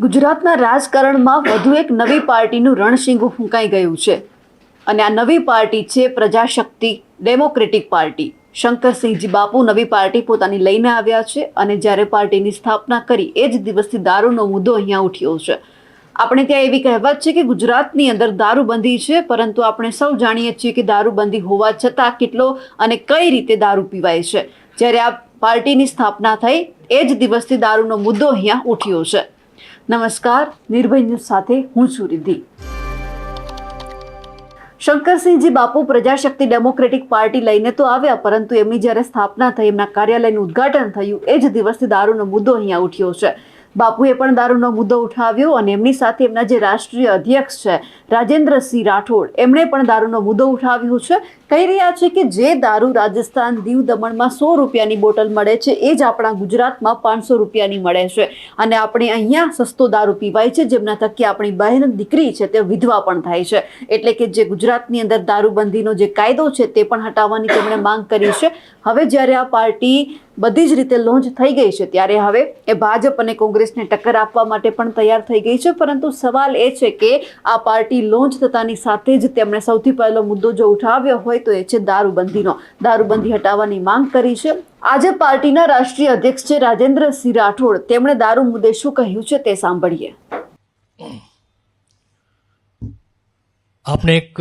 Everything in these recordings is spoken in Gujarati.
ગુજરાતના રાજકારણમાં વધુ એક નવી પાર્ટીનું રણશીંગું ફૂંકાઈ ગયું છે અને આ નવી પાર્ટી છે પ્રજાશક્તિ ડેમોક્રેટિક પાર્ટી. શંકરસિંહજી બાપુ નવી પાર્ટી પોતાની લઈને આવ્યા છે અને જ્યારે પાર્ટીની સ્થાપના કરી એ જ દિવસથી દારૂનો મુદ્દો અહીંયા ઉઠ્યો છે. આપણે ત્યાં એવી કહેવત છે કે ગુજરાતની અંદર દારૂબંધી છે, પરંતુ આપણે સૌ જાણીએ છીએ કે દારૂબંધી હોવા છતાં કેટલો અને કઈ રીતે દારૂ પીવાય છે. જ્યારે આ પાર્ટીની સ્થાપના થઈ એ જ દિવસથી દારૂનો મુદ્દો અહીંયા ઉઠ્યો છે. નમસ્કાર, નિર્ભય ન્યૂઝ સાથે હું છું રિદ્ધિ. શંકરસિંહજી બાપુ પ્રજાશક્તિ ડેમોક્રેટિક પાર્ટી લઈને તો આવ્યા, પરંતુ એમની જ્યારે સ્થાપના થઈ, એમના કાર્યાલયનું ઉદ્ઘાટન થયું એ જ દિવસથી દારૂનો મુદ્દો અહીંયા ઉઠ્યો છે. બાપુએ પણ દારૂનો મુદ્દો ઉઠાવ્યો અને એમની સાથે એમના જે રાષ્ટ્રીય અધ્યક્ષ છે રાજેન્દ્રસિંહ રાઠોડ, એમણે પણ દારૂનો મુદ્દો ઉઠાવ્યો છે. કહી રહ્યા છે કે જે દારૂ રાજસ્થાન, દીવ, દમણમાં 100 રૂપિયાની બોટલ મળે છે એ જ આપણા ગુજરાતમાં 500 રૂપિયાની મળે છે અને આપણે અહીંયા સસ્તો દારૂ પીવાય છે, જેમના થકી આપણી બહેન દીકરી છે તે વિધવા પણ થાય છે. એટલે કે જે ગુજરાતની અંદર દારૂબંધીનો જે કાયદો છે તે પણ હટાવવાની તેમણે માંગ કરી છે. હવે જ્યારે આ પાર્ટી બધી જ રીતે લોન્ચ થઈ ગઈ છે ત્યારે હવે એ ભાજપ અને કોંગ્રેસને ટક્કર આપવા માટે પણ તૈયાર થઈ ગઈ છે. પરંતુ સવાલ એ છે કે આ પાર્ટી લોન્ચ થતાની સાથે જ તેમણે સૌથી પહેલો મુદ્દો જો ઉઠાવ્યો હોય તો એ છે દારૂબંધીનો. દારૂબંધી હટાવવાની માંગ કરી છે. આજે પાર્ટીના રાષ્ટ્રીય અધ્યક્ષ છે રાજેન્દ્રસિંહ રાઠોડ, તેમણે દારૂ મુદ્દે શું કહ્યું છે તે સાંભળીએ. આપને એક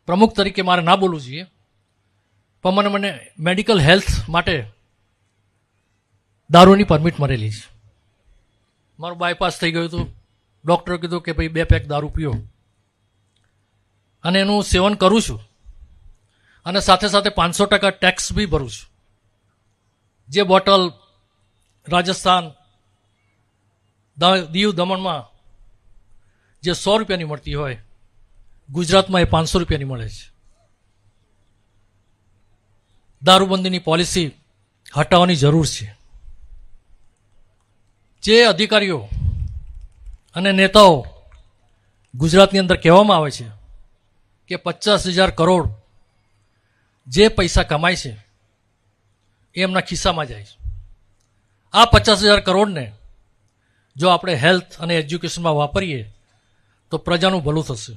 પ્રમુખ તરીકે મારે ના બોલવું જોઈએ, પણ મને મેડિકલ હેલ્થ માટે દારૂની પરમિટ મળેલી છે. મારું બાયપાસ થઈ ગયું હતું. ડૉક્ટરે કીધું કે ભાઈ 2 પેક દારૂ પીઓ, અને એનું સેવન કરું છું અને સાથે સાથે 500% ટેક્સ બી ભરું છું. જે બોટલ રાજસ્થાન, દીવ, દમણમાં જે 100 રૂપિયાની મળતી હોય, ગુજરાતમાં એ 500 રૂપિયાની મળે છે. દારૂબંધીની પોલિસી હટાવવાની જરૂર છે. જે અધિકારીઓ અને નેતાઓ ગુજરાતની અંદર કહેવામાં આવે છે કે 50,000 કરોડ જે પૈસા કમાય છે એ એમના ખિસ્સામાં જાય છે. આ 50,000 કરોડને જો આપણે હેલ્થ અને એજ્યુકેશનમાં વાપરીએ તો પ્રજાનું ભલું થશે.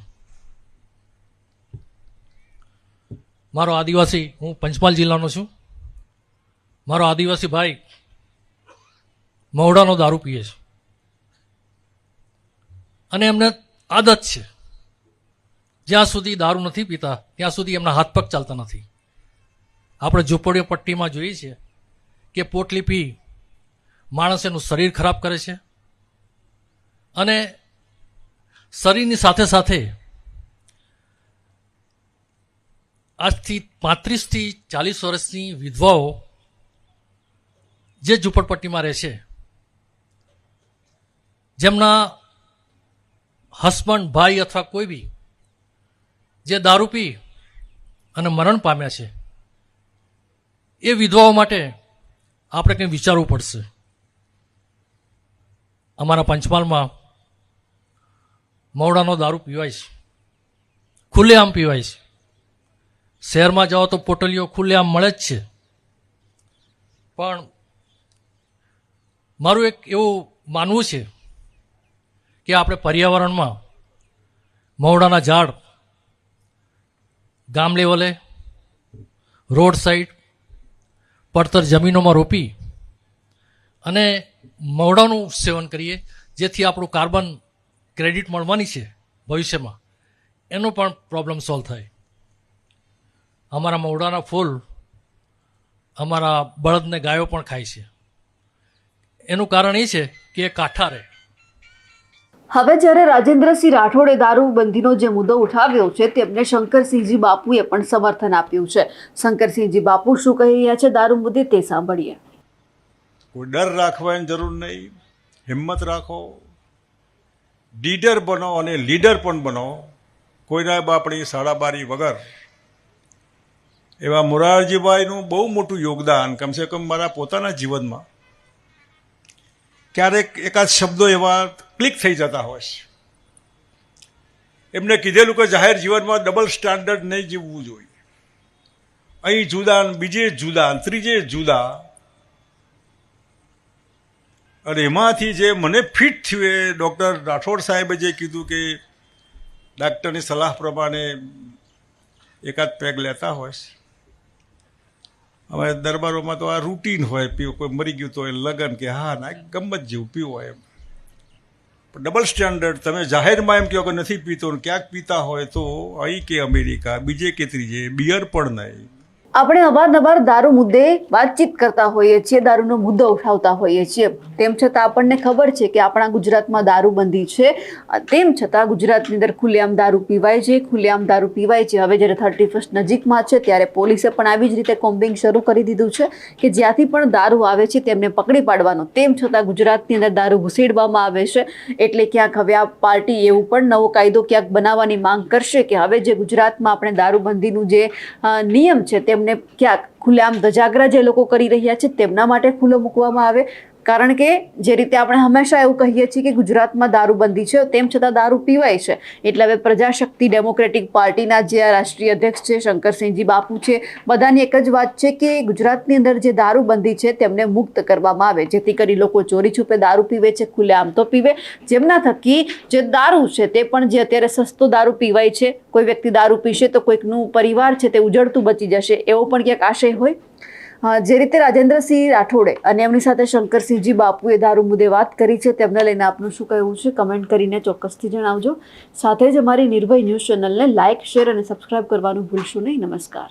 મારો આદિવાસી, હું પંચમહાલ જિલ્લાનો છું, મારો આદિવાસી ભાઈ મહુડાનો દારૂ પીએ છે અને એમને આદત છે, જ્યાં સુધી દારૂ નથી પીતા ત્યાં સુધી એમના હાથ પગ ચાલતા નથી. આપણે ઝૂંપડીઓ પટ્ટીમાં જોઈએ છીએ કે પોટલી પી માણસ એનું શરીર ખરાબ કરે છે અને શરીરની સાથે સાથે આજથી 35 થી 40 વર્ષની વિધવાઓ જે ઝૂંપડપટ્ટીમાં રહે છે, જેમના હસબન્ડ, ભાઈ અથવા કોઈ બી જે દારૂ પી અને મરણ પામ્યા છે, એ વિધવાઓ માટે આપણે કંઈ વિચારવું પડશે. અમારા પંચમહાલમાં મહુડાનો દારૂ પીવાય છે, ખુલ્લેઆમ પીવાય છે. શહેરમાં જાઓ તો પોટલીઓ ખુલ્લેઆમ મળે જ છે. પણ મારું એક એવું માનવું છે કે આપણે પર્યાવરણમાં મહુડાના ઝાડ ગામ લેવલે, રોડ સાઈડ, પડતર જમીનોમાં રોપી અને મહુડાનું સેવન કરીએ, જેથી આપણું કાર્બન ક્રેડિટ મળવાની છે ભવિષ્યમાં, એનો પણ પ્રોબ્લેમ સોલ્વ થાય. અમારા મહુડાના ફૂલ અમારા બળદને ગાયો પણ ખાય છે. એનું કારણ એ છે કે એ કાંઠા રહે. હવે જ્યારે રાજેન્દ્રસિંહ રાઠોડે દારૂબંધીનો જે મુદ્દો ઉઠાવ્યો છે તેમને શંકરસિંહજી બાપુએ પણ સમર્થન આપ્યું છે. શંકરસિંહજી બાપુ શું કહી રહ્યા છે દારૂ મુદ્દે તે સાંભળીએ. કોઈ ડર રાખવાની જરૂર નહીં, હિંમત રાખો, લીડર બનો અને લીડર પણ બનો. કોઈના બાપની સાડાબારી વગર. એવા મોરારજીભાઈનું બહુ મોટું યોગદાન કમસે કમ મારા પોતાના જીવનમાં ક્યારેક એકાદ શબ્દો એવા ક્લિક થઈ જતા હોય છે. એમને કીધેલું કે જાહેર જીવનમાં ડબલ સ્ટાન્ડર્ડ નહીં જીવવું જોઈએ. અહીં જુદા, બીજે જુદા, ત્રીજે જુદા. અને એમાંથી જે મને ફિટ થયું એ ડૉક્ટર રાઠોડ સાહેબે જે કીધું કે ડાક્ટરની સલાહ પ્રમાણે એકાદ પેગ લેતા હોય છે. હવે દરબારોમાં તો આ રૂટીન હોય પીવું, કોઈ મરી ગયું તો એ લગન કે હા ના ગમત જેવું પીવો હોય એમ. પણ ડબલ સ્ટેન્ડર્ડ તમે જાહેરમાં એમ કહો કે નથી પીતો ને ક્યાંક પીતા હોય તો અહીં કે અમેરિકા બીજે કે ત્રીજે બિયર પણ નહીં. આપણે અવારનવાર દારૂ મુદ્દે વાતચીત કરતા હોઈએ છીએ, દારૂનો મુદ્દો ઉઠાવતા હોઈએ છીએ. તેમ છતાં આપણને ખબર છે કે આપણા ગુજરાતમાં દારૂબંધી છે, તેમ છતાં ગુજરાતની અંદર ખુલ્લેઆમ દારૂ પીવાય છે, ખુલ્લેઆમ દારૂ પીવાય છે. હવે જ્યારે 31st નજીકમાં છે ત્યારે પોલીસે પણ આવી જ રીતે કોમ્બિંગ શરૂ કરી દીધું છે કે જ્યાંથી પણ દારૂ આવે છે તેમને પકડી પાડવાનો. તેમ છતાં ગુજરાતની અંદર દારૂ ઘુસેડવામાં આવે છે. એટલે ક્યાંક હવે આ પાર્ટી એવું પણ નવો કાયદો ક્યાંક બનાવવાની માંગ કરશે કે હવે જે ગુજરાતમાં આપણે દારૂબંધીનું જે નિયમ છે તેમને ક્યાંક ખુલ્લેઆમ ધજાગરા જે લોકો કરી રહ્યા છે તેમના માટે ખુલ્લો મૂકવામાં આવે. કારણ કે જે રીતે આપણે હંમેશા એવું કહીએ છીએ કે ગુજરાતમાં દારૂબંધી છે તેમ છતાં દારૂ પીવાય છે. એટલે હવે પ્રજાશક્તિ ડેમોક્રેટિક પાર્ટીના જે રાષ્ટ્રીય અધ્યક્ષ છે શંકરસિંહજી બાપુ છે, બધાની એક જ વાત છે કે ગુજરાતની અંદર જે દારૂબંધી છે તેમને મુક્ત કરવામાં આવે, જેથી કરી લોકો ચોરી છુપે દારૂ પીવે છે, ખુલ્લેઆમ તો પીવે, જેમના થકી જે દારૂ છે તે પણ જે અત્યારે સસ્તો દારૂ પીવાય છે, કોઈ વ્યક્તિ દારૂ પીશે તો કોઈકનું પરિવાર છે તે ઉજળતું બચી જશે, એવો પણ ક્યાંક આશય હોય. જે રીતે રાજેન્દ્રસિંહ રાઠોડે અને એમની સાથે શંકરસિંહજી બાપુએ દારૂ મુદ્દે વાત કરી છે તેમને લઈને આપનું શું કહેવું છે કમેન્ટ કરીને ચોક્કસથી જણાવજો. સાથે જ અમારી નિર્ભય ન્યૂઝ ચેનલને લાઇક, શેર અને સબસ્ક્રાઇબ કરવાનું ભૂલશો નહીં. નમસ્કાર.